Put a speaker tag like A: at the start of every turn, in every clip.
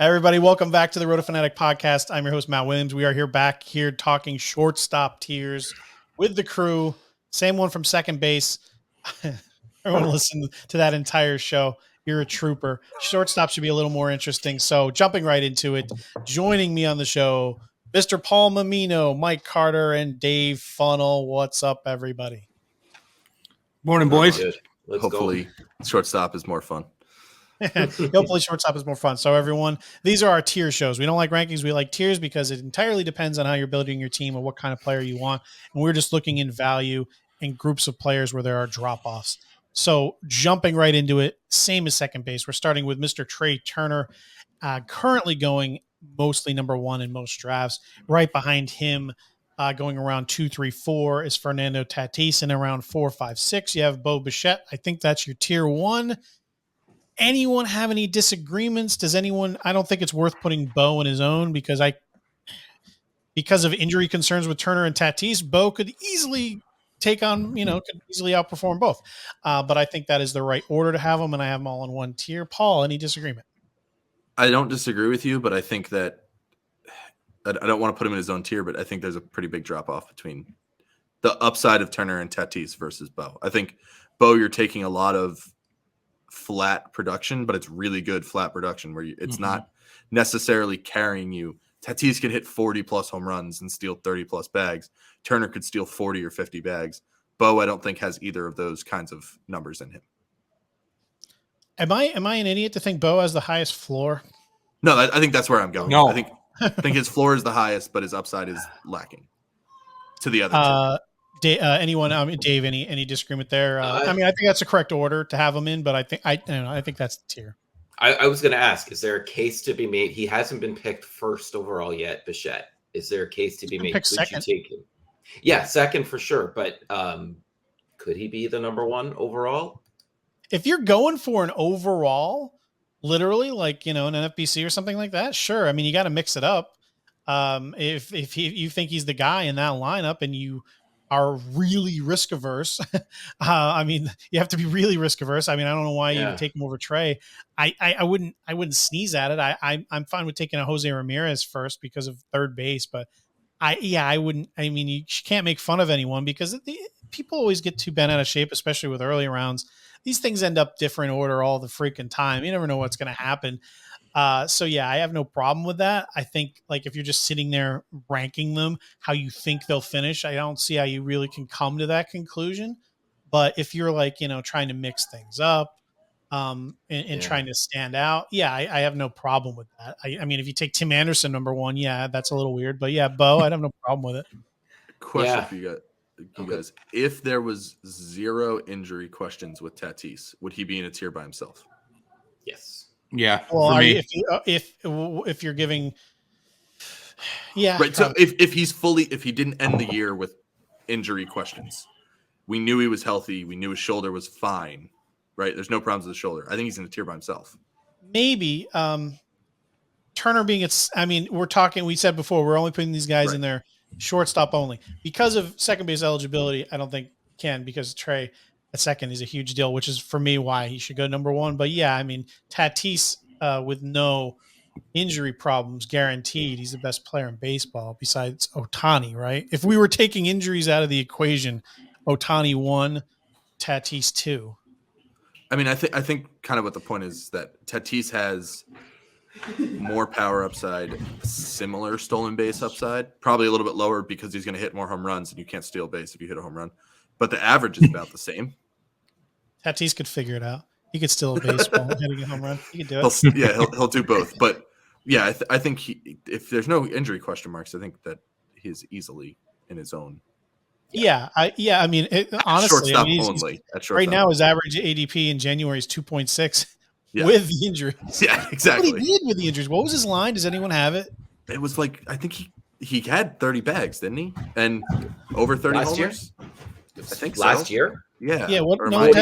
A: Everybody, welcome back to the Roto Fanatic podcast. I'm your host, Matt Williams. We are back here talking shortstop tiers with the crew. Same one from second base. Everyone listen to that entire show. You're a trooper. Shortstop should be a little more interesting. So jumping right into it, joining me on the show, Mr. Paul Mamino, Mike Carter, and Dave Funnel. What's up, everybody?
B: Morning, boys.
C: Hopefully, shortstop is more fun.
A: Hopefully shortstop is more fun. So everyone, these are our tier shows. We don't like rankings. We like tiers because it entirely depends on how you're building your team and what kind of player you want. And we're just looking in value in groups of players where there are drop-offs. So jumping right into it, same as second base. We're starting with Mr. Trey Turner, currently going mostly number one in most drafts. Right behind him, going around 2, 3, 4 is Fernando Tatis, and around 4, 5, 6 you have Bo Bichette. I think that's your tier one. Anyone have any disagreements? Does anyone? I don't think it's worth putting Bo in his own because of injury concerns with Turner and Tatis, Bo could easily take on, could easily outperform both. But I think that is the right order to have them, and I have them all in one tier. Paul, any disagreement?
C: I don't disagree with you, but I think that I don't want to put him in his own tier, but I think there's a pretty big drop off between the upside of Turner and Tatis versus Bo. I think Bo, you're taking a lot of flat production, but it's really good flat production where it's not necessarily carrying you. Tatis can hit 40 plus home runs and steal 30 plus bags. Turner could steal 40 or 50 bags. Bo, I don't think has either of those kinds of numbers in him.
A: Am I an idiot to think Bo has the highest floor?
C: No, I think that's where I'm going.
B: No.
C: I think his floor is the highest, but his upside is lacking to the other two.
A: Dave, any disagreement there? I think that's the correct order to have him in, but I think that's the tier.
D: I was going to ask, is there a case to be made? He hasn't been picked first overall yet, Bichette. Is there a case to be made? Could
A: second.
D: you take him? Yeah, second for sure. But could he be the number one overall?
A: If you're going for an overall, literally like, an NFBC or something like that, sure. I mean, you got to mix it up. If you think he's the guy in that lineup and you are really risk averse. You have to be really risk averse. I don't know why you would take him over Trey. I wouldn't sneeze at it. I'm fine with taking a Jose Ramirez first because of third base, but I wouldn't. You can't make fun of anyone because people always get too bent out of shape, especially with early rounds. These things end up different order all the freaking time. You never know what's going to happen. I have no problem with that. I think if you're just sitting there ranking them, how you think they'll finish, I don't see how you really can come to that conclusion. But if you're trying to mix things up, and trying to stand out, I have no problem with that. If you take Tim Anderson number one, that's a little weird, but Bo, I'd have no problem with it.
C: Question for you guys. If there was 0 injury questions with Tatis, would he be in a tier by himself?
D: Yes.
B: Yeah.
A: Well, if you're giving,
C: right. So if he didn't end the year with injury questions, we knew he was healthy. We knew his shoulder was fine. Right. There's no problems with his shoulder. I think he's in a tier by himself.
A: Maybe Turner being we said before, we're only putting these guys in there shortstop only because of second base eligibility. I don't think because Trey at second is a huge deal, which is for me why he should go number one. But Tatis with no injury problems guaranteed, he's the best player in baseball besides Ohtani, right? If we were taking injuries out of the equation, Ohtani 1, Tatis 2.
C: I think kind of what the point is that Tatis has more power upside, similar stolen base upside, probably a little bit lower because he's going to hit more home runs and you can't steal base if you hit a home run. But the average is about the same.
A: Tatis could figure it out. He could steal a baseball hitting a home run. He could do it.
C: He'll do both. But I think if there's no injury question marks, I think that he's easily in his own.
A: Honestly,
C: shortstop only.
A: Right now, his average ADP in January is 2.6 with the injuries.
C: Yeah, exactly.
A: What he did with the injuries? What was his line? Does anyone have it?
C: It was I think he had 30 bags, didn't he? And over 30 homers. I think
D: last year.
C: Yeah.
A: Yeah. What?
D: No,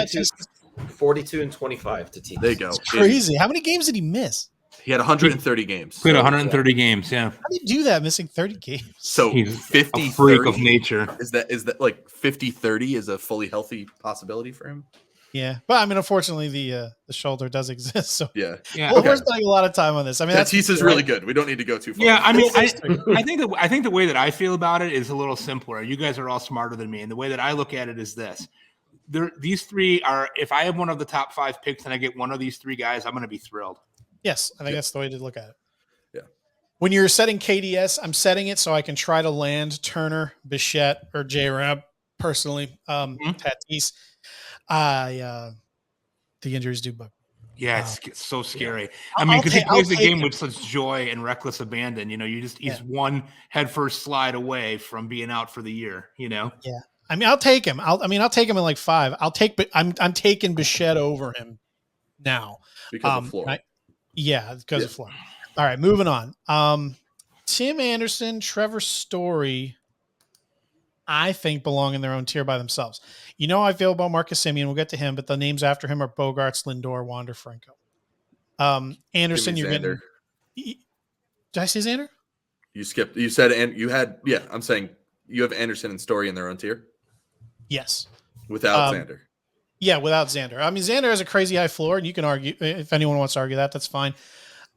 D: 42 and 25 to teams.
C: There you go.
A: It's crazy. How many games did he miss?
C: He had 130 games.
B: Played 130 games. Yeah.
A: How do you do that, missing 30 games?
C: So
B: He's
C: 50
B: a freak
C: 30,
B: of nature.
C: Is that like 50-30 is a fully healthy possibility for him?
A: Yeah, but I mean, unfortunately, the shoulder does exist. So
C: Yeah.
B: Yeah.
A: well,
C: Okay.
A: we're spending a lot of time on this. I mean,
C: Tatis is really good. We don't need to go too far.
B: Yeah, I mean, I
A: It's
B: think the way that I feel about it is a little simpler. You guys are all smarter than me, and the way that I look at it is this: these three are. If I have one of the top 5 picks and I get one of these 3 guys, I'm going to be thrilled.
A: yes, I think that's the way to look at it.
C: Yeah.
A: When you're setting KDS, I'm setting it so I can try to land Turner, Bichette, or J-Rab personally. Tatis. The injuries do bug.
B: Yeah, it's so scary.
A: Yeah.
B: I mean, because he plays the game
A: him.
B: with such joy and reckless abandon. You know, he's one headfirst slide away from being out for the year. You know.
A: Yeah. I mean, I'll take him. I'll take him in like 5. I'm taking Bichette over him now
C: Because of floor.
A: Because of floor. All right, moving on. Tim Anderson, Trevor Story, I think belong in their own tier by themselves. You know how I feel about Marcus Simeon. We'll get to him, but the names after him are Bogaerts, Lindor, Wander, Franco. Anderson, you're
C: Xander.
A: getting. Did I say Xander?
C: You skipped. You said, and you had. Yeah, I'm saying you have Anderson and Story in their own tier
A: Yes.
C: without Xander.
A: Yeah, without Xander. I mean, Xander has a crazy high floor, and you can argue if anyone wants to argue that, that's fine.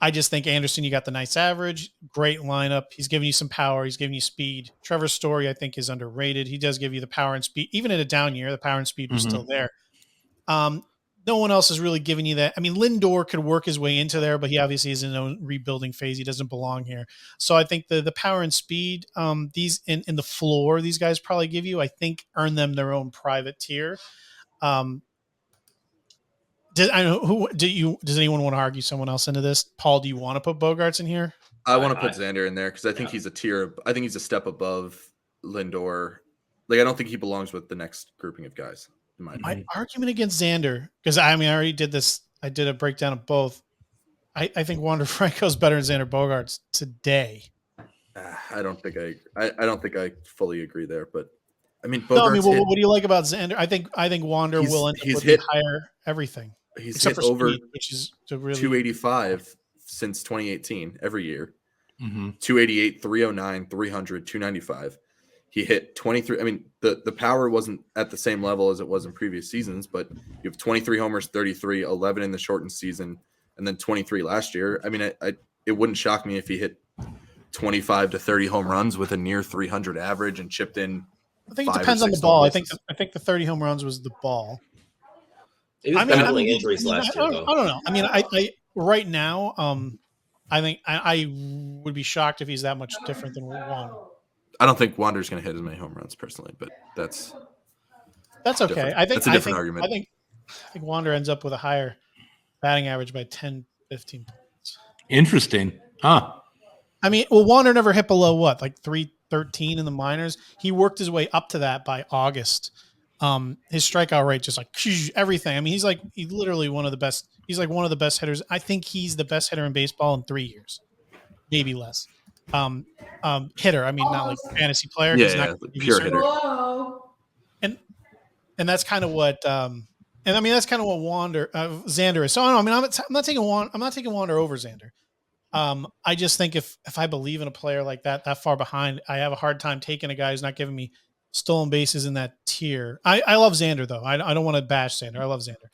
A: I just think Anderson, you got the nice average, great lineup. He's giving you some power. He's giving you speed. Trevor Story, I think, is underrated. He does give you the power and speed. Even in a down year, the power and speed was still there. No one else is really giving you that. I mean, Lindor could work his way into there, but he obviously is in a rebuilding phase. He doesn't belong here. So I think the power and speed, these in the floor, these guys probably give you, I think, earn them their own private tier. Does anyone want to argue someone else into this? Paul, do you want to put Bogaerts in here?
C: I want to put Xander in there because I think he's a tier. I think he's a step above Lindor. Like I don't think he belongs with the next grouping of guys. In my opinion.
A: My argument against Xander, because I already did this. I did a breakdown of both. I think Wander Franco's better than Xander Bogaerts today.
C: I don't think I fully agree there, but I mean,
A: Bogaerts what do you like about Xander? I think Wander will end up with higher everything.
C: He's
A: except
C: hit
A: for
C: over
A: speed, which is really
C: 285 since 2018 every year. 288, 309, 300, 295. He hit 23. I mean, the power wasn't at the same level as it was in previous seasons, but you have 23 homers, 33, 11 in the shortened season, and then 23 last year. I mean, it wouldn't shock me if he hit 25 to 30 home runs with a near 300 average and chipped in.
A: I think it depends on the ball. I think the 30 home runs was the ball.
D: He was battling injuries last year, though.
A: I don't know. I mean, I right now, I think I would be shocked if he's that much different than Wander.
C: I don't think Wander's going to hit as many home runs personally, but that's
A: okay. I think
C: that's a different argument.
A: I think Wander ends up with a higher batting average by 10, 15 points.
B: Interesting. Huh.
A: I mean, well, Wander never hit below what, like 313 in the minors. He worked his way up to that by August. His strikeout rate just like everything. I mean, he's literally one of the best. He's like one of the best hitters. I think he's the best hitter in baseball in 3 years, maybe less. Hitter. I mean, not like fantasy player.
C: Yeah,
A: he's not
C: pure hitter.
A: And that's kind of what. And I mean, that's kind of what Xander is. So I mean, I'm not taking Wander over Xander. I just think if I believe in a player like that far behind, I have a hard time taking a guy who's not giving me stolen bases in that tier. I love Xander though. I don't want to bash Xander. I love Xander.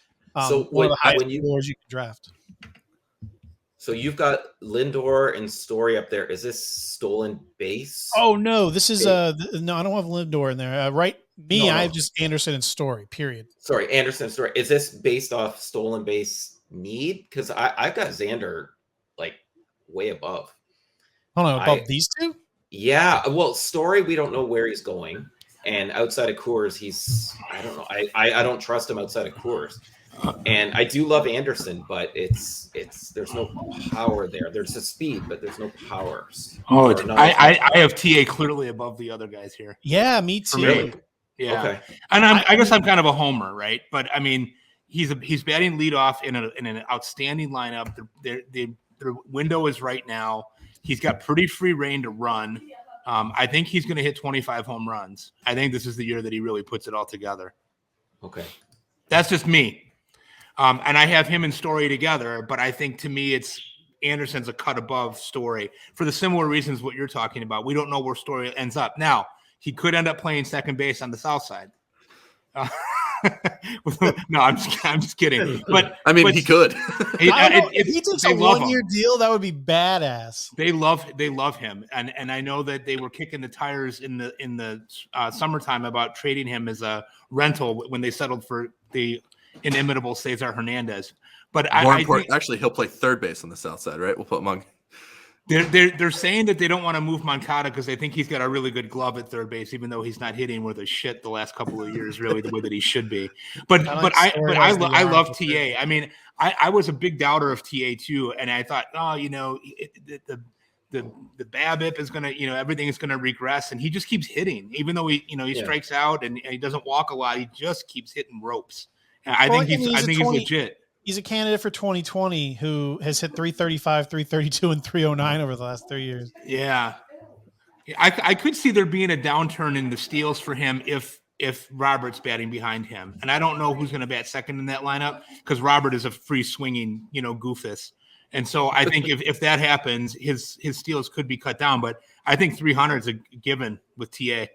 D: So
A: one of the highest floors you can draft.
D: So you've got Lindor and Story up there. Is this stolen base?
A: Oh no, this is no. I don't have Lindor in there. No. I have just Anderson and Story. Period.
D: Sorry, Anderson and Story. Is this based off stolen base need? Because I've got Xander like way above.
A: Hold on, above these two?
D: Yeah. Well, Story, we don't know where he's going. And outside of Coors, I don't know. I don't trust him outside of Coors. And I do love Anderson, but there's no power there. There's a speed, but there's no powers.
B: Oh, I have TA clearly above the other guys here.
A: Yeah, me too.
D: Really?
B: Yeah.
D: Okay.
B: And I guess I'm kind of a homer, right? But I mean, he's batting leadoff in an outstanding lineup. The window is right now. He's got pretty free reign to run. I think he's going to hit 25 home runs. I think this is the year that he really puts it all together.
D: Okay.
B: That's just me. And I have him and Story together, but I think to me it's Anderson's a cut above Story for the similar reasons what you're talking about. We don't know where Story ends up. Now, he could end up playing second base on the south side. No, I'm just kidding. But
C: I mean, he could.
A: If he takes a 1-year deal, that would be badass.
B: They love him, and I know that they were kicking the tires in the summertime about trading him as a rental when they settled for the inimitable Cesar Hernandez. But
C: more important, actually, he'll play third base on the south side, right? We'll put him on.
B: They're saying that they don't want to move Moncada because they think he's got a really good glove at third base, even though he's not hitting worth a shit the last couple of years, really the way that he should be. But I love TA. I mean, I was a big doubter of TA too, and I thought, the BABIP is gonna, everything is gonna regress, and he just keeps hitting, even though he strikes out and he doesn't walk a lot. He just keeps hitting ropes. And I think he's legit.
A: He's a candidate for 2020 who has hit 335, 332, and 309 over the last 3 years.
B: Yeah. I could see there being a downturn in the steals for him if Robert's batting behind him. And I don't know who's going to bat second in that lineup because Robert is a free swinging, goofus. And so I think if that happens, his steals could be cut down. But I think 300 is a given with TA.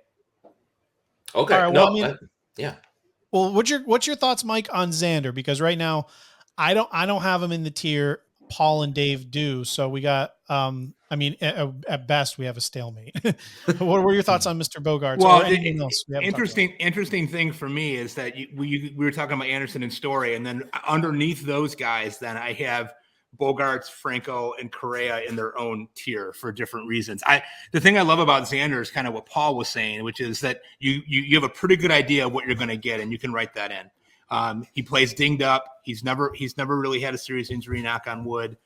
D: Okay.
A: Right,
D: yeah.
A: Well, what's your thoughts, Mike, on Xander? Because right now, I don't have him in the tier. Paul and Dave do. So we got, at best we have a stalemate. What were your thoughts on Mr. Bogaerts?
B: Well, interesting thing for me is that we were talking about Anderson and Story, and then underneath those guys, then I have Bogaerts, Franco, and Correa in their own tier for different reasons. The thing I love about Xander is kind of what Paul was saying, which is that you have a pretty good idea of what you're going to get, and you can write that in. He plays dinged up. He's never really had a serious injury, knock on wood.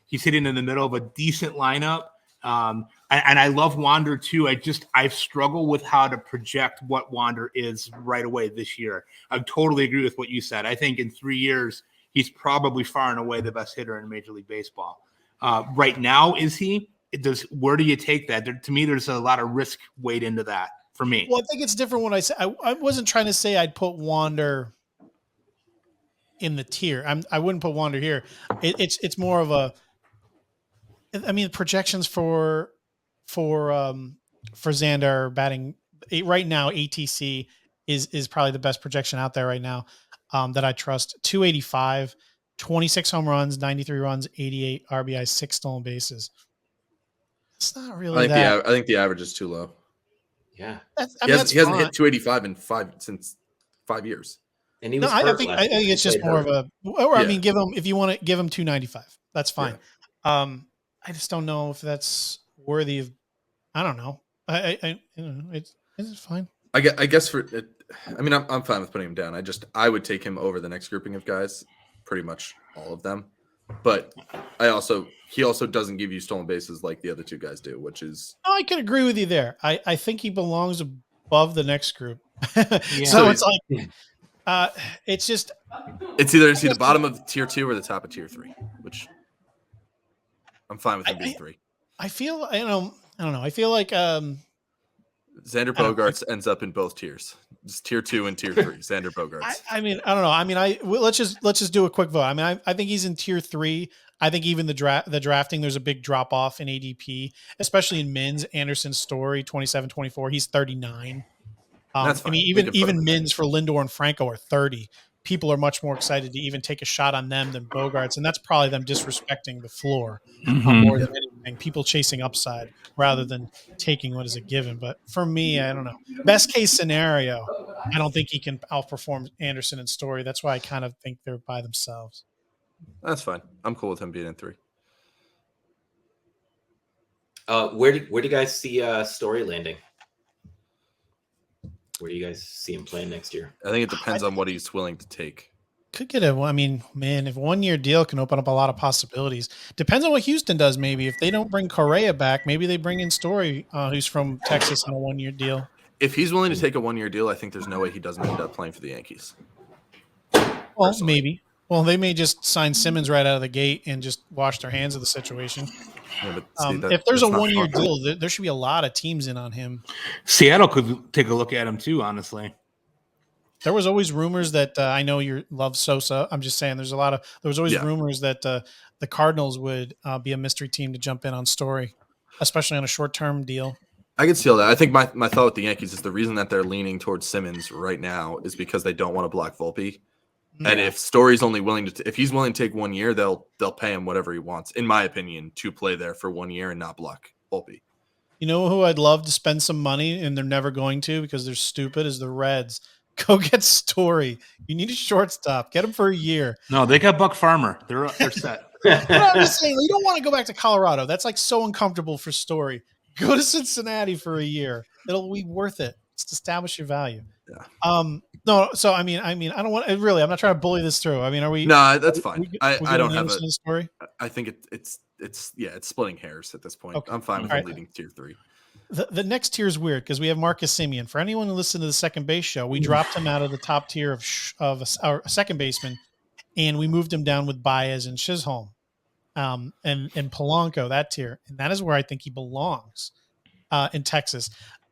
B: He's hitting in the middle of a decent lineup. And I love Wander too. I've struggled with how to project what Wander is right away this year. I totally agree with what you said. I think in 3 years, he's probably far and away the best hitter in Major League Baseball. Right now, is he? Where do you take that? To me, there's a lot of risk weighed into that. For me.
A: Well, I think it's different when I say I wasn't trying to say I'd put Wander in the tier. I wouldn't put Wander here. It's more of a. I mean, projections for Xander batting right now, ATC is probably the best projection out there right now that I trust. 285, 26 home runs, 93 runs, 88 RBI, 6 stolen bases. It's not really
C: I think the average is too low.
D: Yeah,
C: he hasn't hit 285 since 5 years.
D: And he was
A: I think it's just more of a. Or I mean, if you want to give him 295, that's fine. Yeah. I just don't know if that's worthy of. I don't know. It's fine.
C: I guess for it. I mean, I'm fine with putting him down. I would take him over the next grouping of guys, pretty much all of them. But he also doesn't give you stolen bases like the other two guys do, which is.
A: I can agree with you there. I think he belongs above the next group.
C: Yeah.
A: So it's like, it's just.
C: It's either the bottom of tier 2 or the top of tier 3, which I'm fine with him being 3.
A: I feel, I don't know. I feel like
C: Xander Bogaerts ends up in both tiers. It's tier 2 and tier 3. Xander Bogaerts.
A: I mean, I don't know. I mean, let's just do a quick vote. I mean, I think he's in tier 3. I think even the drafting, there's a big drop off in ADP, especially in Mins. Anderson, Story, 27, 24. He's 39.
C: That's fine.
A: I mean, even Mins for Lindor and Franco are 30. People are much more excited to even take a shot on them than Bogaerts, and that's probably them disrespecting the floor more than anything. People chasing upside rather than taking what is a given. But for me, I don't know. Best case scenario, I don't think he can outperform Anderson and Story. That's why I kind of think they're by themselves.
C: That's fine. I'm cool with him being in 3.
D: Where do you guys see Story landing? Where do you guys see him playing next year?
C: I think it depends on what he's willing to take.
A: Could get if 1-year deal can open up a lot of possibilities. Depends on what Houston does. Maybe if they don't bring Correa back, maybe they bring in Story, who's from Texas, on a 1-year deal.
C: If he's willing to take a 1-year deal, I think there's no way he doesn't end up playing for the Yankees.
A: Well,
C: personally.
A: Maybe. Well, they may just sign Simmons right out of the gate and just wash their hands of the situation.
C: Yeah,
A: if there's a 1-year deal, there should be a lot of teams in on him.
B: Seattle could take a look at him too, honestly.
A: There was always rumors that I know you love Sosa. I'm just saying there was always rumors that the Cardinals would be a mystery team to jump in on Story, especially on a short-term deal.
C: I can see all that. I think my thought with the Yankees is the reason that they're leaning towards Simmons right now is because they don't want to block Volpe.
A: Yeah.
C: And if Story's only willing to, if he's willing to take 1 year, they'll pay him whatever he wants, in my opinion, to play there for 1 year and not block Volpe.
A: You know who I'd love to spend some money, and they're never going to because they're stupid, is the Reds. Go get Story. You need a shortstop. Get him for a year.
B: No, they got Buck Farmer. They're set.
A: But I'm just saying, you don't want to go back to Colorado. That's like so uncomfortable for Story. Go to Cincinnati for a year. It'll be worth it. Just establish your value.
C: Yeah.
A: No. So I mean, I don't want really. I'm not trying to bully this through. I mean, are we?
C: No, that's fine. I don't have
A: a Story.
C: I think it's splitting hairs at this point.
A: Okay.
C: I'm fine with him leading tier 3.
A: The next tier is weird because we have Marcus Simeon. For anyone who listened to the second base show, we dropped him out of the top tier of our second baseman, and we moved him down with Baez and Chisholm, and Polanco, that tier, and that is where I think he belongs in Texas.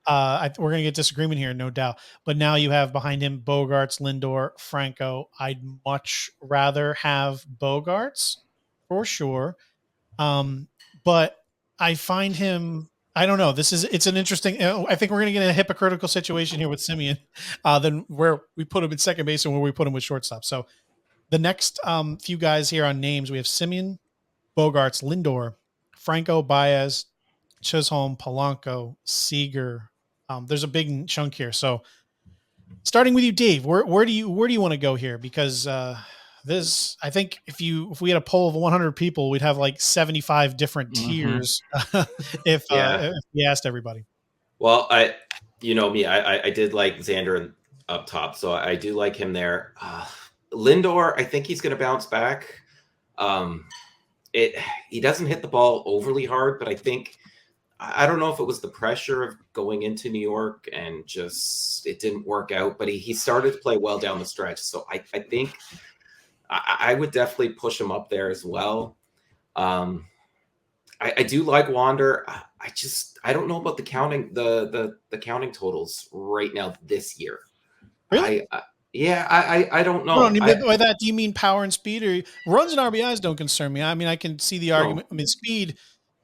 A: We're going to get disagreement here, no doubt. But now you have behind him Bogaerts, Lindor, Franco. I'd much rather have Bogaerts for sure, but I find him. I don't know. It's an interesting. I think we're going to get in a hypocritical situation here with Simeon, than where we put him in second base and where we put him with shortstop. So the next few guys here on names, we have Simeon, Bogaerts, Lindor, Franco, Baez, Chisholm, Polanco, Seager. There's a big chunk here. So starting with you, Dave, where do you want to go here? Because I think if we had a poll of 100 people, we'd have like 75 different tiers if we asked everybody.
D: Well, I did like Xander up top, so I do like him there. Lindor, I think he's going to bounce back. He doesn't hit the ball overly hard, but I don't know if it was the pressure of going into New York and just it didn't work out, but he started to play well down the stretch. So I think I would definitely push him up there as well. I do like Wander. I don't know about the counting the counting totals right now this year.
A: Really?
D: I don't know.
A: By that, do you mean power and speed, or runs and RBIs don't concern me? I mean, I can see the argument. I mean, speed.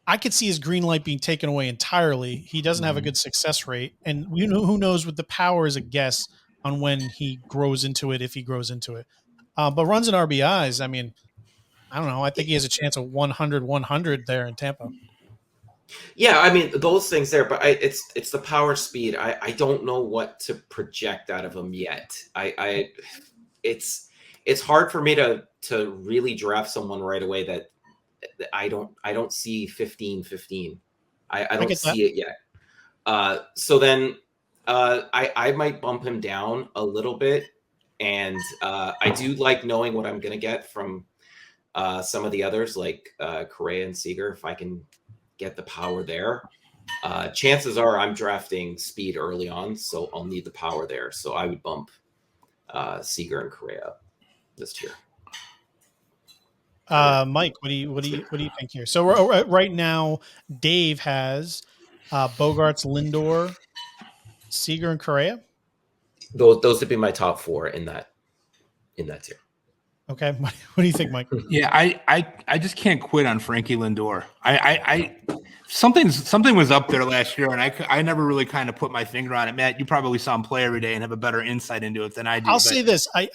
A: I could see his green light being taken away entirely. He doesn't have a good success rate, and who knows with the power is a guess on when he grows into it, if he grows into it. But runs and RBIs, I mean, I don't know. I think he has a chance of 100 there in Tampa.
D: Yeah, I mean, those things there, but it's the power speed. I don't know what to project out of him yet. It's hard for me to really draft someone right away that I don't see 15-15. I don't see it yet. So then I might bump him down a little bit. And I do like knowing what I'm going to get from some of the others like Correa and Seager. If I can get the power there, chances are I'm drafting speed early on, so I'll need the power there. So I would bump Seager and Correa this tier.
A: Mike, what do you think here? So right now, Dave has Bogaerts, Lindor, Seager, and Correa.
D: Those would be my top 4 in that tier.
A: Okay, what do you think, Mike?
B: Yeah, I just can't quit on Frankie Lindor. Something was up there last year, and I never really kind of put my finger on it. Matt, you probably saw him play every day and have a better insight into it than I do.
A: I'll say this: I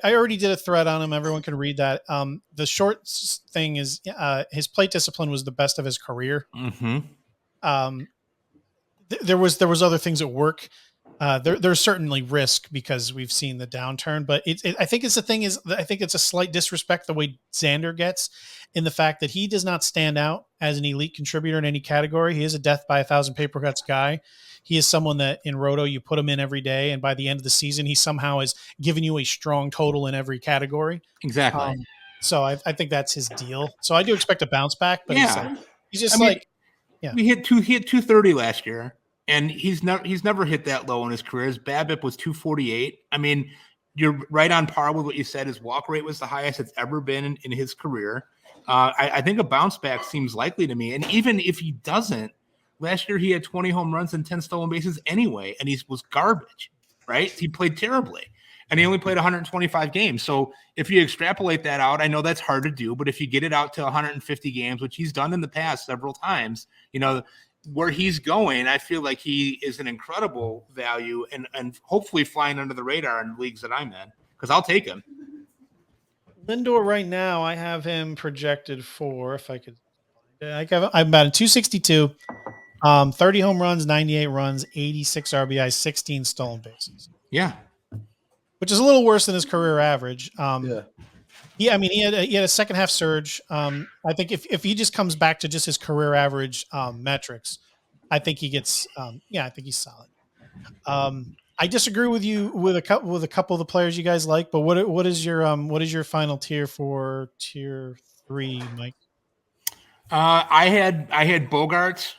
A: already did a thread on him. Everyone can read that. The short thing is his plate discipline was the best of his career.
B: Mm-hmm.
A: There was other things at work. There's certainly risk because we've seen the downturn, but I think it's a slight disrespect the way Xander gets in the fact that he does not stand out as an elite contributor in any category. He is a death by 1,000 paper cuts guy. He is someone that in Roto you put him in every day, and by the end of the season, he somehow is giving you a strong total in every category.
B: Exactly.
A: So I think that's his deal. So I do expect a bounce back, but he's just
B: we hit 230 last year. And he's never hit that low in his career. His BABIP was 248. I mean, you're right on par with what you said. His walk rate was the highest it's ever been in his career. I think a bounce back seems likely to me. And even if he doesn't, last year he had 20 home runs and 10 stolen bases anyway, and he was garbage. right? He played terribly. And he only played 125 games. So if you extrapolate that out, I know that's hard to do, but if you get it out to 150 games, which he's done in the past several times, where he's going, I feel like he is an incredible value and hopefully flying under the radar in leagues that I'm in, because I'll take him.
A: Lindor right now, I have him projected for, if I could, I'm about a 262, 30 home runs, 98 runs, 86 RBIs, 16 stolen bases.
B: Yeah.
A: Which is a little worse than his career average.
C: Yeah.
A: Yeah, I mean, he had a second half surge. I think if he just comes back to just his career average metrics, I think he gets. I think he's solid. I disagree with you with a couple of the players you guys like, but what is your final tier for tier 3, Mike?
B: I had Bogaerts,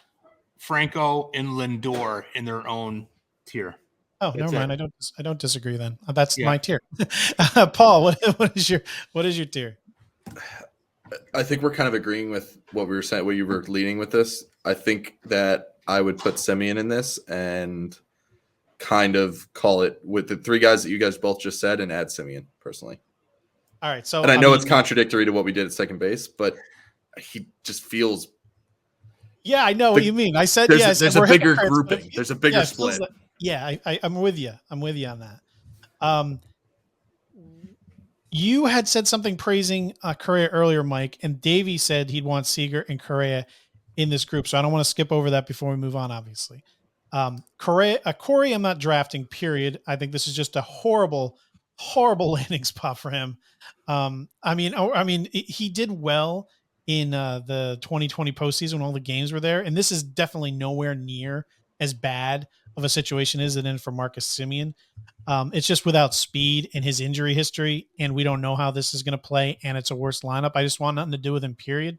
B: Franco, and Lindor in their own tier.
A: Oh,
B: That's
A: never mind.
B: it.
A: I don't disagree then. That's
B: Yeah.
A: my tier. Paul, what is your tier?
C: I think we're kind of agreeing with what we were saying, what you were leading with this. I think that I would put Simeon in this and kind of call it with the 3 guys that you guys both just said and add Simeon personally.
A: All right. So
C: And I know it's contradictory to what we did at second base, but he just feels.
A: Yeah, I know what you mean. I said
C: there's
A: yes.
C: a bigger grouping. There's a bigger split.
A: I'm with you. I'm with you on that. You had said something praising Correa earlier, Mike, and Davey said he'd want Seager and Correa in this group. So I don't want to skip over that before we move on, obviously. Correa, I'm not drafting, period. I think this is just a horrible landing spot for him. I mean, he did well in the 2020 postseason when all the games were there. And this is definitely nowhere near as bad of a situation as it in for Marcus Simeon. It's just without speed and his injury history, and we don't know how this is going to play, and it's a worse lineup. I just want nothing to do with him, period.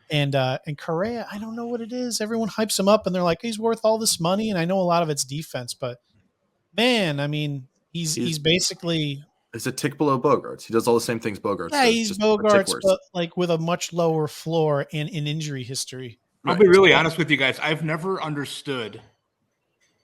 A: And Correa, I don't know what it is. Everyone hypes him up, and they're like, he's worth all this money, and I know a lot of it's defense, but man, I mean, he's basically
C: it's a tick below Bogaerts. He does all the same things Bogaerts does.
A: He's Bogaerts, but like with a much lower floor and in injury history.
B: I'll be really honest with you guys. I've never understood.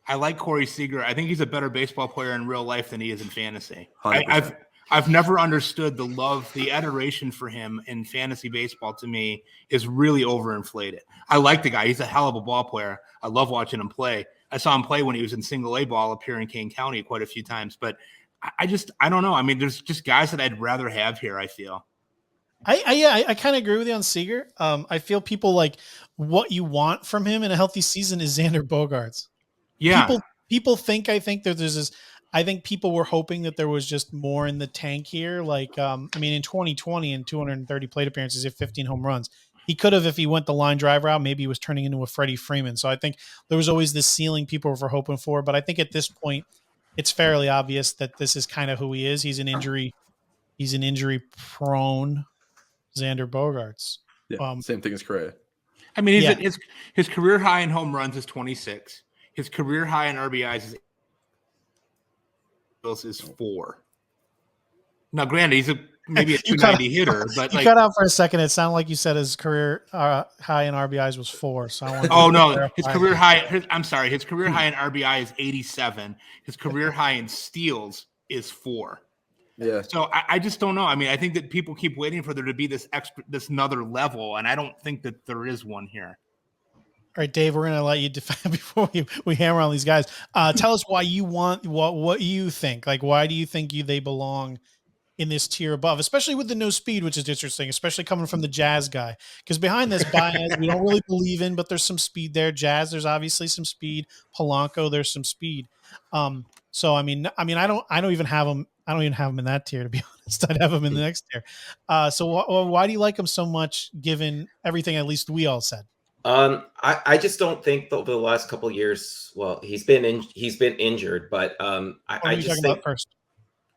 B: I like Corey Seager. I think he's a better baseball player in real life than he is in fantasy. I've never understood the love, the adoration for him in fantasy baseball. To me, is really overinflated. I like the guy; he's a hell of a ball player. I love watching him play. I saw him play when he was in Single A ball up here in Kane County quite a few times. But I don't know. I mean, there's just guys that I'd rather have here. I feel.
A: I kind of agree with you on Seager. I feel people like what you want from him in a healthy season is Xander Bogaerts.
B: Yeah.
A: People think that there's this. I think people were hoping that there was just more in the tank here. Like, I mean, in 2020 and 230 plate appearances, he had 15 home runs. He could have, if he went the line drive route, maybe he was turning into a Freddie Freeman. So I think there was always this ceiling people were hoping for. But I think at this point, it's fairly obvious that this is kind of who he is. He's an injury prone Xander Bogaerts.
C: Yeah, same thing as Correa.
B: I mean, his career high in home runs is 26. His career high in RBIs is 4. Now, granted, he's maybe a 290 hitter, but
A: you cut out for a second. It sounded like you said his career high in RBIs was 4. So I
B: want his career high. I'm sorry, his career high in RBI is 87. His career high in steals is 4.
C: Yeah.
B: So I just don't know. I mean, I think that people keep waiting for there to be this another level, and I don't think that there is one here.
A: All right, Dave, we're going to let you define before we hammer on these guys. Tell us why you want what you think. Like, why do you think they belong in this tier above, especially with the no speed, which is interesting, especially coming from the Jazz guy. Because behind this, Baez, we don't really believe in, but there's some speed there. Jazz, there's obviously some speed. Polanco, there's some speed. So I mean, I don't even have him. I don't even have him in that tier, to be honest. I'd have him in the next tier. So why do you like him so much, given everything at least we all said?
D: I just don't think over the last couple of years. Well, he's been injured, but I just think
A: first.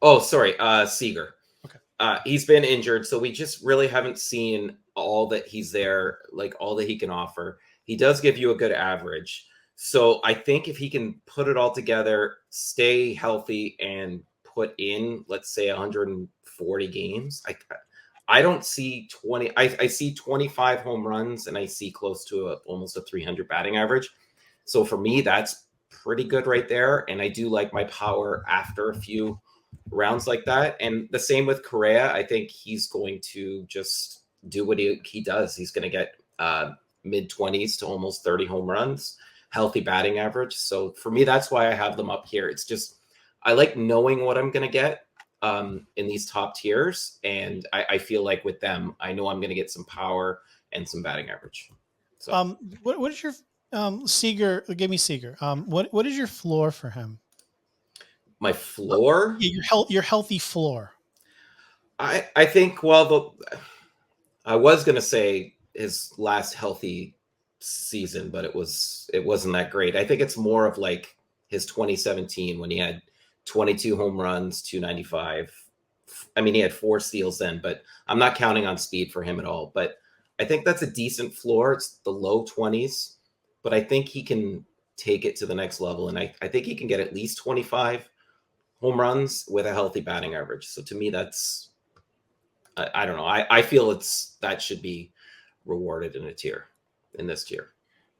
D: Oh, sorry, Seager.
A: Okay.
D: He's been injured, so we just really haven't seen all that he's there, like all that he can offer. He does give you a good average. So I think if he can put it all together, stay healthy, and put in, let's say, 140 games, I don't see 20. I see 25 home runs, and I see close to almost a 300 batting average. So for me, that's pretty good right there. And I do like my power after a few rounds like that. And the same with Correa. I think he's going to just do what he does. He's going to get mid 20s to almost 30 home runs, healthy batting average. So for me, that's why I have them up here. It's just, I like knowing what I'm going to get in these top tiers. And I feel like with them, I know I'm going to get some power and some batting average. So
A: what is your Seager? Give me Seager. What is your floor for him?
D: my floor,
A: Yeah, your healthy floor.
D: I think, well, I was going to say his last healthy season, but it wasn't that great. I think it's more of like his 2017 when he had 22 home runs, 295. I mean, he had 4 steals then, but I'm not counting on speed for him at all. But I think that's a decent floor. It's the low 20s, but I think he can take it to the next level. And I think he can get at least 25 home runs with a healthy batting average. So to me, that's, I don't know. I feel that should be rewarded in this tier.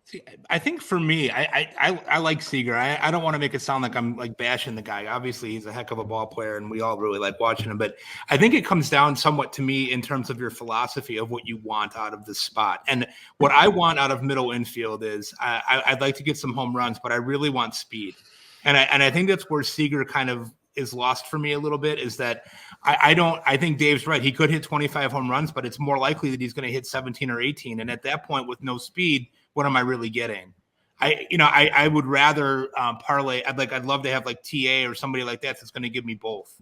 B: See, I think for me, I like Seager. I don't want to make it sound like I'm like bashing the guy. Obviously, he's a heck of a ball player, and we all really like watching him. But I think it comes down somewhat to me in terms of your philosophy of what you want out of this spot. And what I want out of middle infield is I'd like to get some home runs, but I really want speed. And I think that's where Seager kind of is lost for me a little bit, is that I think Dave's right. He could hit 25 home runs, but it's more likely that he's going to hit 17 or 18. And at that point, with no speed, what am I really getting? I would rather parlay. I'd love to have like TA or somebody like that that's going to give me both.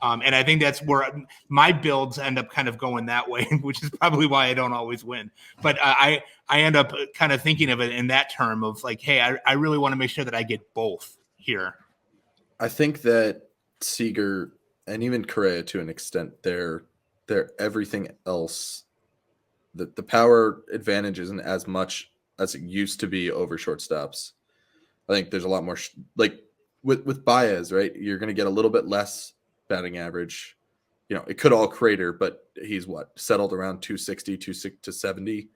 B: And I think that's where my builds end up kind of going that way, which is probably why I don't always win. But I end up kind of thinking of it in that term of like, hey, I really want to make sure that I get both here.
C: I think that Seager and even Correa to an extent, they're everything else. The power advantage isn't as much as it used to be over shortstops. I think there's a lot more like with Baez, right? You're going to get a little bit less batting average. It could all crater, but he's settled around 260 to 70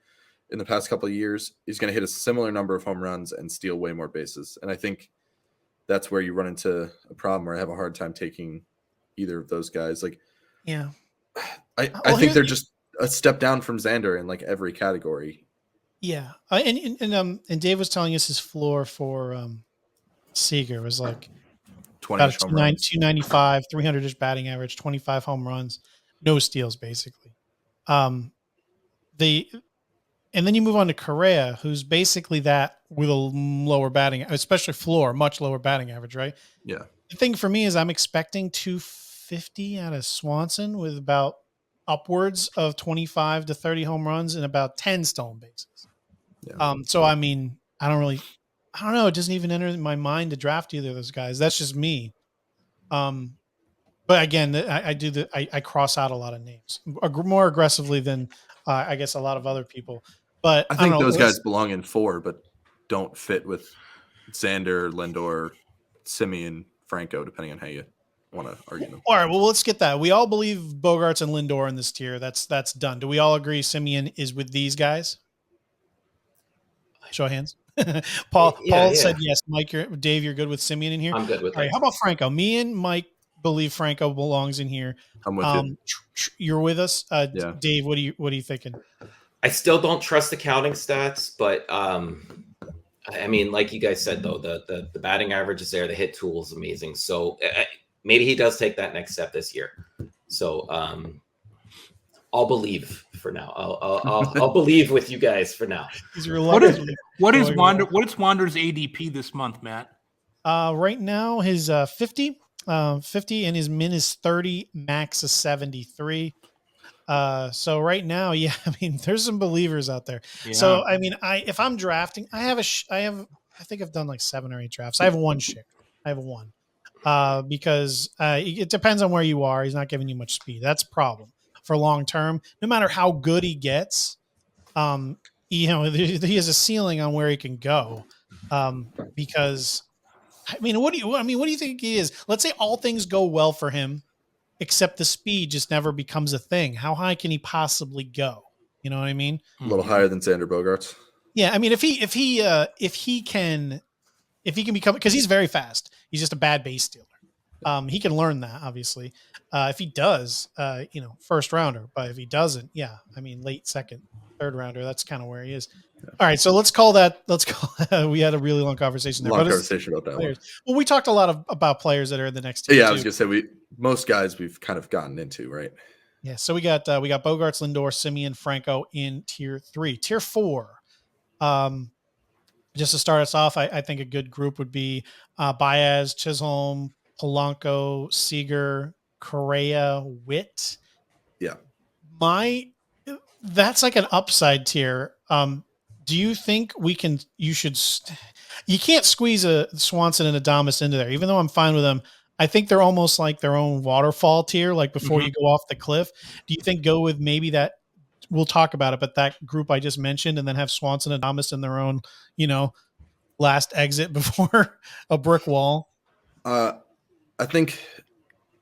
C: in the past couple of years. He's going to hit a similar number of home runs and steal way more bases. And I think that's where you run into a problem where I have a hard time taking either of those guys. Like,
A: yeah,
C: I think they're just a step down from Xander in like every category.
A: Yeah. And Dave was telling us his floor for Seager was like
C: 20 home runs,
A: 295, 300-ish batting average, 25 home runs, no steals basically. And then you move on to Correa, who's basically that with a lower batting, especially floor, much lower batting average, right?
C: Yeah.
A: The thing for me is I'm expecting 250 out of Swanson with about upwards of 25 to 30 home runs and about 10 stolen bases.
C: Yeah.
A: So, I mean, I don't know. It doesn't even enter my mind to draft either of those guys. That's just me. But again, I cross out a lot of names more aggressively than I guess a lot of other people. But
C: I think those guys belong in 4, but don't fit with Xander, Lindor, Simeon, Franco, depending on how you want to argue them.
A: All right, well, let's get that. We all believe Bogaerts and Lindor in this tier. That's done. Do we all agree Simeon is with these guys? Show of hands. Paul said yes. Mike, Dave, you're good with Simeon in here?
D: I'm good with
A: all right, how about Franco? Me and Mike believe Franco belongs in here.
C: I'm with you.
A: You're with us?
C: Yeah.
A: Dave, what are you thinking?
D: I still don't trust the counting stats, but I mean, like you guys said, though, the batting average is there. The hit tool is amazing. So maybe he does take that next step this year. So I'll believe for now. I'll believe with you guys for now.
B: What is Wander's ADP this month, Matt?
A: Right now, his 50, and his min is 30, max is 73. So right now, yeah, I mean, there's some believers out there. Yeah. So I mean, if I'm drafting, I think I've done like 7 or 8 drafts. I have one share. I have one because it depends on where you are. He's not giving you much speed. That's a problem for long term. No matter how good he gets, he has a ceiling on where he can go. Because I mean, what do you think he is? Let's say all things go well for him, except the speed just never becomes a thing. How high can he possibly go? You know what I mean?
C: A little higher than Xander Bogaerts.
A: Yeah, I mean, if he can if he can become, because he's very fast. He's just a bad base stealer. He can learn that, obviously. If he does, first rounder. But if he doesn't, yeah, I mean, late second, third rounder, that's kind of where he is. All right, so let's call that. We had a really long conversation there.
C: Long conversation about that
A: players.
C: one.
A: Well, we talked a lot about players that are in the next tier.
C: Yeah, I
A: too.
C: was gonna say most guys we've kind of gotten into, right?
A: Yeah, so we got Bogaerts, Lindor, Simeon, Franco in tier 3. Tier 4. Just to start us off, I think a good group would be Baez, Chisholm, Polanco, Seager, Correa, Witt.
C: Yeah.
A: That's like an upside tier. Do you think you can't squeeze a Swanson and Adames into there, even though I'm fine with them. I think they're almost like their own waterfall tier, like before you go off the cliff. Do you think go with maybe that? We'll talk about it, but that group I just mentioned, and then have Swanson and Adames in their own, last exit before a brick wall?
C: I think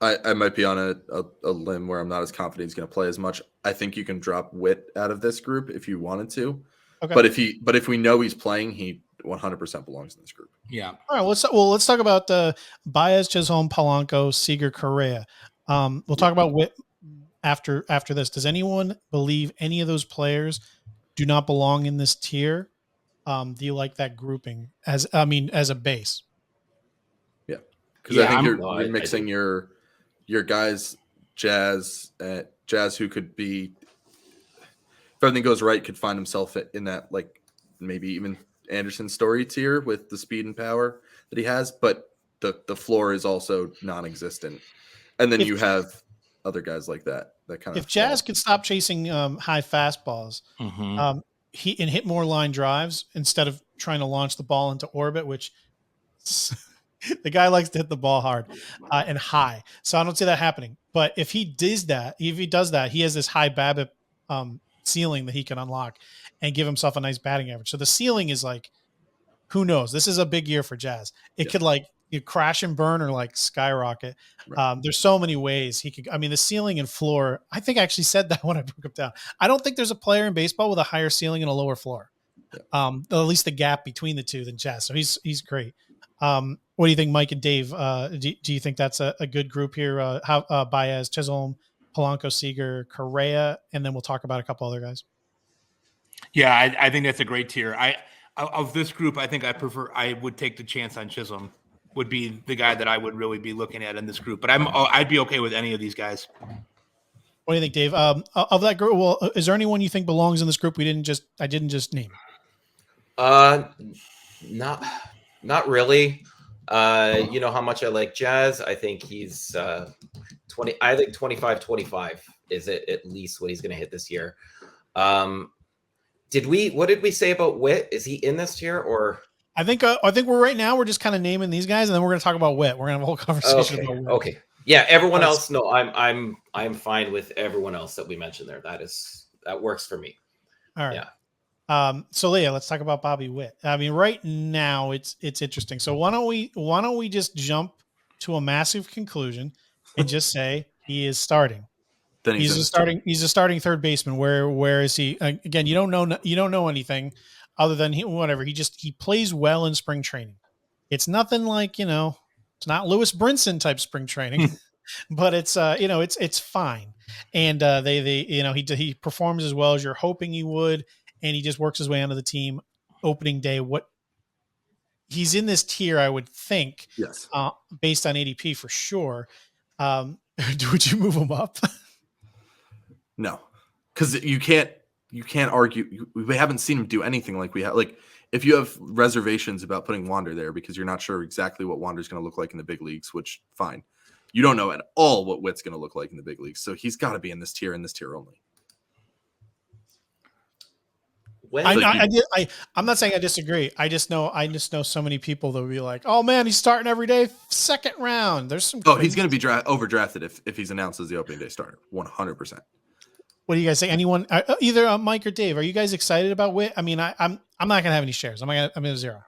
C: I might be on a limb where I'm not as confident he's going to play as much. I think you can drop Witt out of this group if you wanted to.
A: Okay.
C: But if we know he's playing, he 100% belongs in this group.
B: Yeah.
A: All right. Let's talk about Baez, Chisholm, Polanco, Seager, Correa. We'll talk about Witt after this. Does anyone believe any of those players do not belong in this tier? Do you like that grouping as a base?
C: Yeah, because I think
D: I
C: you're mixing your guys, Jazz who could be, if everything goes right, could find himself in that, like, maybe even Anderson Story tier with the speed and power that he has, but the floor is also non-existent. And then you have other guys like that kind of.
A: If Jazz could stop chasing high fastballs, he and hit more line drives instead of trying to launch the ball into orbit, which the guy likes to hit the ball hard and high. So I don't see that happening. But if he does that, he has this high BABIP ceiling that he can unlock and give himself a nice batting average. So the ceiling is like, who knows? This is a big year for Jazz. It could crash and burn or like skyrocket. Right. There's so many ways he could. I mean, the ceiling and floor. I think I actually said that when I broke him down. I don't think there's a player in baseball with a higher ceiling and a lower floor. Yeah. At least the gap between the two than Jazz. So he's great. What do you think, Mike and Dave? Do you think that's a good group here? Baez, Chisholm, Polanco, Seager, Correa, and then we'll talk about a couple other guys.
B: Yeah, I think that's a great tier. Of this group, I think I would take the chance on Chisholm. Would be the guy that I would really be looking at in this group, but I'd be okay with any of these guys.
A: What do you think, Dave? Of that group, well, is there anyone you think belongs in this group I didn't just name?
D: Not really. You know how much I like Jazz. I think he's 20. I think 25-25 is at least what he's going to hit this year. What did we say about Witt? Is he in this tier or?
A: I think we're just kind of naming these guys, and then we're going to talk about Witt. We're going to have a whole conversation about Witt.
D: Okay. Yeah. Everyone else. No, I'm fine with everyone else that we mentioned there. That works for me.
A: All right.
D: Yeah.
A: So Leah, let's talk about Bobby Witt. I mean, right now it's interesting. So why don't we just jump to a massive conclusion and just say he is starting.
C: Then
A: he's a starting third baseman. Where is he? Again, you don't know anything other than he plays well in spring training. It's nothing like, it's not Lewis Brinson type spring training, but it's it's fine. And he performs as well as you're hoping he would, and he just works his way onto the team opening day. He's in this tier, I would think.
C: Yes.
A: Based on ADP for sure. Would you move him up?
C: No, because you can't argue. We haven't seen him do anything like we have. Like, if you have reservations about putting Wander there because you're not sure exactly what Wander's going to look like in the big leagues, which fine, you don't know at all what Witt's going to look like in the big leagues. So he's got to be in this tier only.
A: I'm not saying I disagree. I just know so many people that would be like, "Oh man, he's starting every day, second round." There's some.
C: He's going to be overdrafted if he's announced as the opening day starter, 100%.
A: What do you guys say? Anyone, either Mike or Dave, are you guys excited about Witt? I mean, I'm not going to have any shares. I'm going to zero.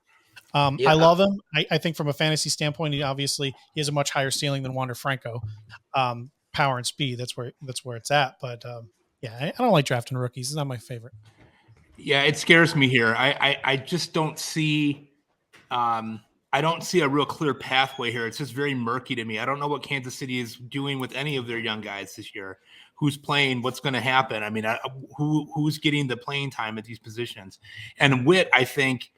D: Yeah.
A: I love him. I think from a fantasy standpoint, he has a much higher ceiling than Wander Franco. Power and speed, that's where it's at. But I don't like drafting rookies. It's not my favorite. Yeah,
B: it scares me here. I just don't see. I I don't see a real clear pathway here. It's just very murky to me. I don't know what Kansas City is doing with any of their young guys this year. Who's playing? What's going to happen? I mean, who's getting the playing time at these positions? And Witt, I think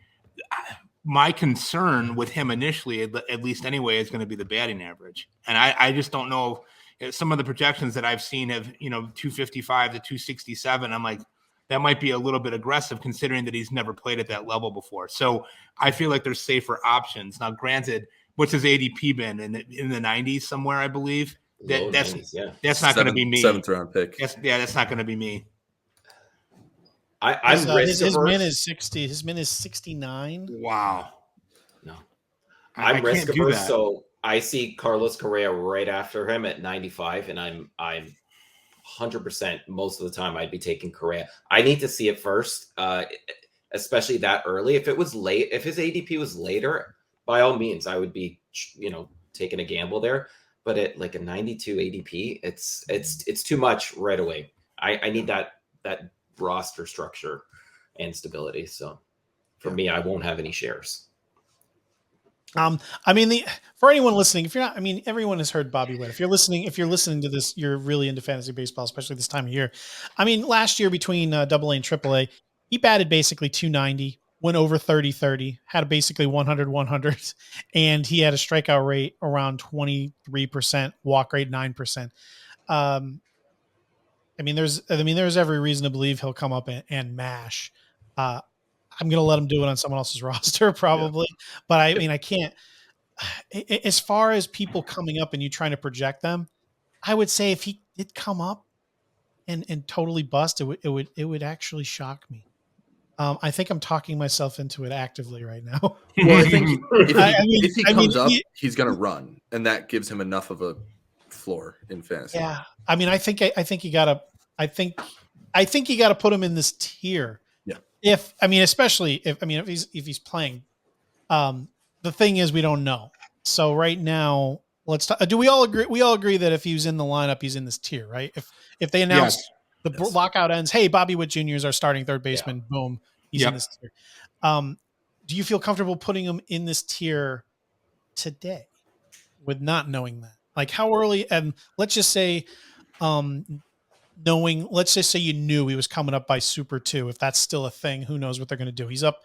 B: my concern with him initially, at least anyway, is going to be the batting average. And I just don't know. Some of the projections that I've seen have, 255 to 267. I'm like, that might be a little bit aggressive considering that he's never played at that level before. So I feel like there's safer options. Now, granted, what's his ADP been in the 90s somewhere, I believe? That's
D: 90s,
B: not going to be me.
C: 7th round pick.
B: That's not going to be me.
D: I'm risk
A: his
D: averse.
A: min is 60. His min is 69.
B: Wow.
D: No,
B: I
D: I'm risk
B: can't do
D: averse,
B: that.
D: so I see Carlos Correa right after him at 95, and I'm 100% most of the time I'd be taking Correa. I need to see it first, especially that early. If it was late, if his ADP was later, by all means, I would be, taking a gamble there. But at like a 92 ADP, it's too much right away. I need that roster structure and stability. So for me, I won't have any shares.
A: I mean, for anyone listening, if you're not, I mean, everyone has heard Bobby Witt. If you're listening to this, you're really into fantasy baseball, especially this time of year. I mean, last year between AA and AAA, he batted basically 290, went over 30-30, had basically 100-100, and he had a strikeout rate around 23%, walk rate 9%. I mean, there's every reason to believe he'll come up and mash. I'm going to let him do it on someone else's roster probably, but I mean, I can't, as far as people coming up and you trying to project them, I would say if he did come up and totally bust, it would actually shock me. I think I'm talking myself into it actively right now.
C: Well, I think if he comes up, he's going to run, and that gives him enough of a floor in fantasy.
A: Yeah. I mean, I think you gotta put him in this tier. Especially if he's playing, the thing is we don't know. So right now, let's talk. Do we all agree? We all agree that if he's in the lineup, he's in this tier, right? If they announce the lockout ends, hey, Bobby Witt Jr. is our starting third baseman. Boom, he's in this tier. Do you feel comfortable putting him in this tier today, with not knowing that? Like how early? And let's just say, let's just say you knew he was coming up by Super 2. If that's still a thing, who knows what they're going to do? He's up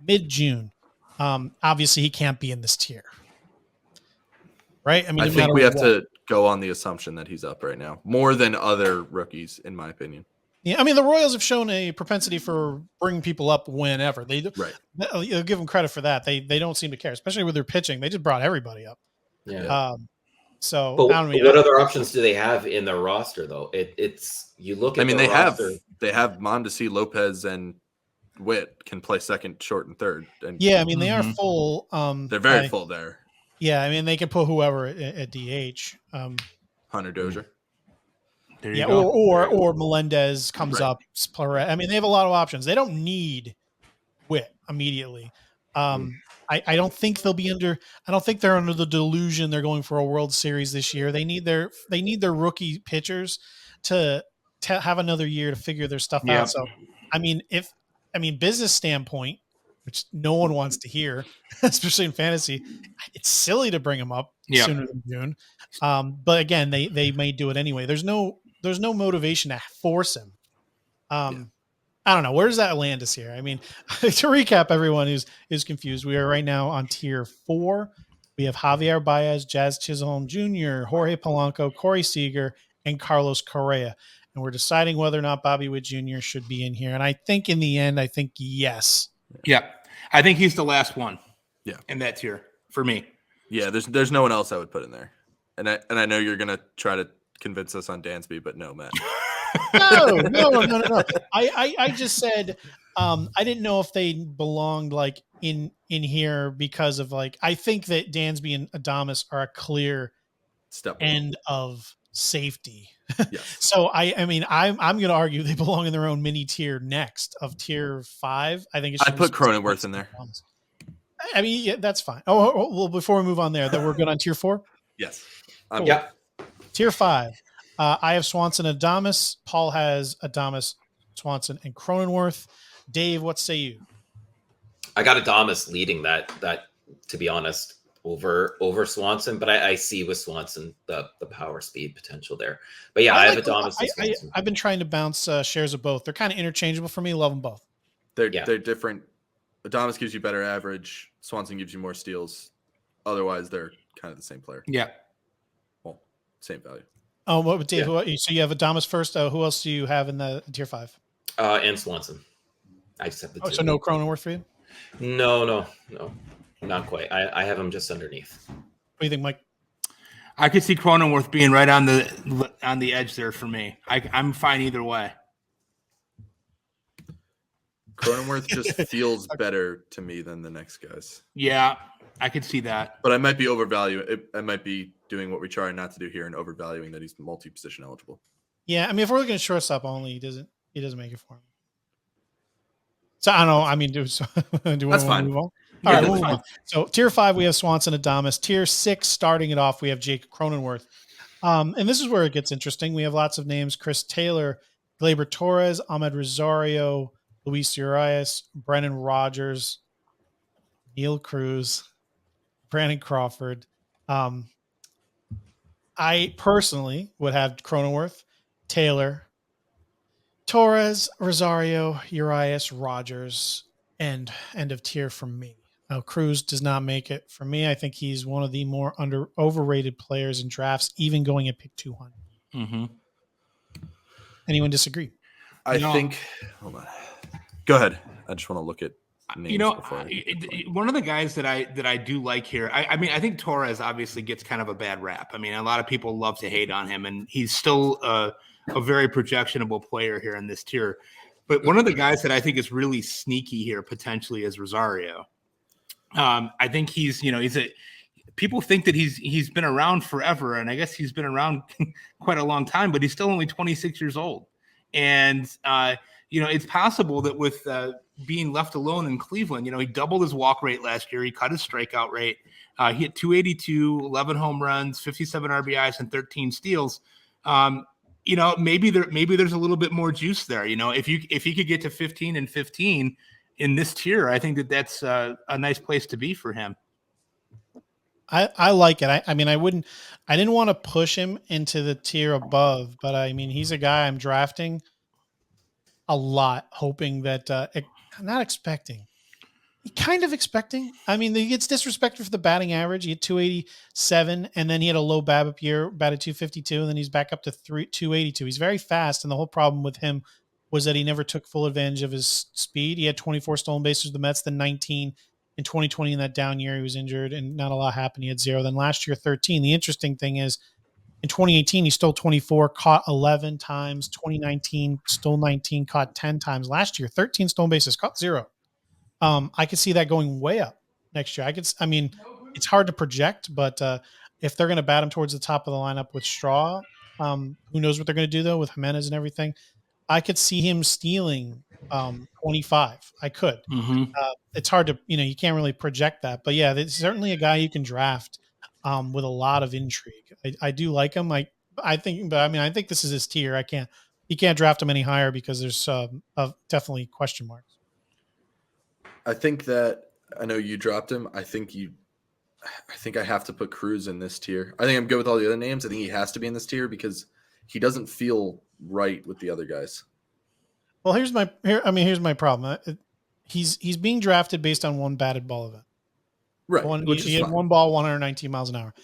A: mid-June. Obviously, he can't be in this tier, right? I mean,
C: I think we have to go on the assumption that he's up right now, more than other rookies, in my opinion.
A: Yeah, I mean, the Royals have shown a propensity for bringing people up whenever they do.
C: Right.
A: You'll give them credit for that. They don't seem to care, especially with their pitching. They just brought everybody up.
D: Yeah.
A: So,
D: but what other options do they have in their roster, though? It's you look at. I mean,
C: they have Mondesi, Lopez, and Witt can play second, short, and third. And
A: yeah, I mean they are full.
C: They're very full there.
A: Yeah, I mean they can put whoever at DH.
C: Hunter Dozier.
A: Yeah, or Melendez comes up. I mean they have a lot of options. They don't need Witt immediately. I don't think they'll be under. I don't think they're under the delusion they're going for a World Series this year. They need their rookie pitchers to have another year to figure their stuff out. So, I mean, business standpoint, which no one wants to hear, especially in fantasy, it's silly to bring them up sooner than June. But again, they may do it anyway. There's no motivation to force him. I don't know. Where does that land us here? I mean, to recap, everyone who's confused, we are right now on tier 4. We have Javier Baez, Jazz Chisholm Jr., Jorge Polanco, Corey Seager, and Carlos Correa. And we're deciding whether or not Bobby Witt Jr. should be in here. And I think in the end, yes.
B: Yeah. I think he's the last one.
C: Yeah.
B: In that tier for me.
C: Yeah. There's no one else I would put in there. And I know you're going to try to convince us on Dansby, but no, Matt.
A: No. I just said I didn't know if they belonged like in here because of like I think that Dansby and Adames are a clear end of safety.
C: Yes.
A: So I mean I'm going to argue they belong in their own mini tier next of tier 5. I think
C: I'd put Cronenworth in there.
A: I mean yeah, that's fine. Oh well, before we move on there, then we're good on tier 4.
C: Yes.
A: Cool. Yeah. Tier 5. I have Swanson and Adames. Paul has Adames, Swanson, and Cronenworth. Dave, what say you?
D: I got Adames leading that to be honest, over Swanson. But I see with Swanson the power speed potential there. But yeah, I have Adames and Swanson.
A: I've been trying to bounce shares of both. They're kind of interchangeable for me. Love them both.
C: They're different. Adames gives you better average. Swanson gives you more steals. Otherwise, they're kind of the same player.
B: Yeah.
C: Well, same value.
A: Oh, what Dave? Yeah. So you have Adames first. Who else do you have in the tier 5?
D: And Swanson. I just have the two.
A: So no Cronenworth for you?
D: No, not quite. I have him just underneath.
A: What do you think, Mike?
B: I could see Cronenworth being right on the edge there for me. I'm fine either way.
C: Cronenworth just feels better to me than the next guys.
B: Yeah, I could see that.
C: But I might be overvaluing. I might be doing what we try not to do here and overvaluing that he's multi-position eligible.
A: Yeah, I mean, if we're looking at shortstop only, he doesn't make it for him. So I don't know. I mean, do we want to move on? All right, move on. So tier 5, we have Swanson, Adames. Tier 6, starting it off, we have Jake Cronenworth. And this is where it gets interesting. We have lots of names: Chris Taylor, Gleyber Torres, Ahmed Rosario, Luis Urias, Brennan Rodgers, Neil Cruz, Brandon Crawford. I personally would have Cronenworth, Taylor, Torres, Rosario, Urias, Rodgers, and end of tier from me. Now, Cruz does not make it for me. I think he's one of the more overrated players in drafts, even going at pick 200.
B: Mm-hmm.
A: Anyone disagree?
C: I think. Hold on. Go ahead. I just want to look at names.
B: One of the guys that I do like here. I mean, I think Torres obviously gets kind of a bad rap. I mean, a lot of people love to hate on him, and he's still a very projectionable player here in this tier. But one of the guys that I think is really sneaky here potentially is Rosario. I think people think that he's been around forever, and I guess he's been around quite a long time, but he's still only 26 years old. And it's possible that with being left alone in Cleveland, he doubled his walk rate last year. He cut his strikeout rate. He hit 282, 11 home runs, 57 RBIs, and 13 steals. Maybe there's a little bit more juice there. If he could get to 15 and 15 in this tier, I think that's a nice place to be for him.
A: I like it. I didn't want to push him into the tier above, but I mean, he's a guy I'm drafting a lot, hoping that not expecting. Kind of expecting. I mean, he gets disrespected for the batting average. He had 287, and then he had a low BABIP year, batted 252, and then he's back up to 282. He's very fast, and the whole problem with him was that he never took full advantage of his speed. He had 24 stolen bases with the Mets, then 19 in 2020. In that down year, he was injured, and not a lot happened. He had 0. Then last year, 13. The interesting thing is, in 2018, he stole 24, caught 11 times. 2019, stole 19, caught 10 times. Last year, 13 stolen bases, caught 0. I could see that going way up next year. It's hard to project, but if they're going to bat him towards the top of the lineup with Straw, who knows what they're going to do though with Jimenez and everything. I could see him stealing 25. I could.
B: Mm-hmm.
A: It's hard to, you can't really project that, but yeah, it's certainly a guy you can draft with a lot of intrigue. I do like him. I think this is his tier. You can't draft him any higher because there's definitely question marks.
C: I think that I know you dropped him. I think I have to put Cruz in this tier. I think I'm good with all the other names. I think he has to be in this tier because he doesn't feel right with the other guys.
A: Well, here's my problem. He's being drafted based on one batted ball event.
C: Right.
A: He had one ball, 119 miles an hour.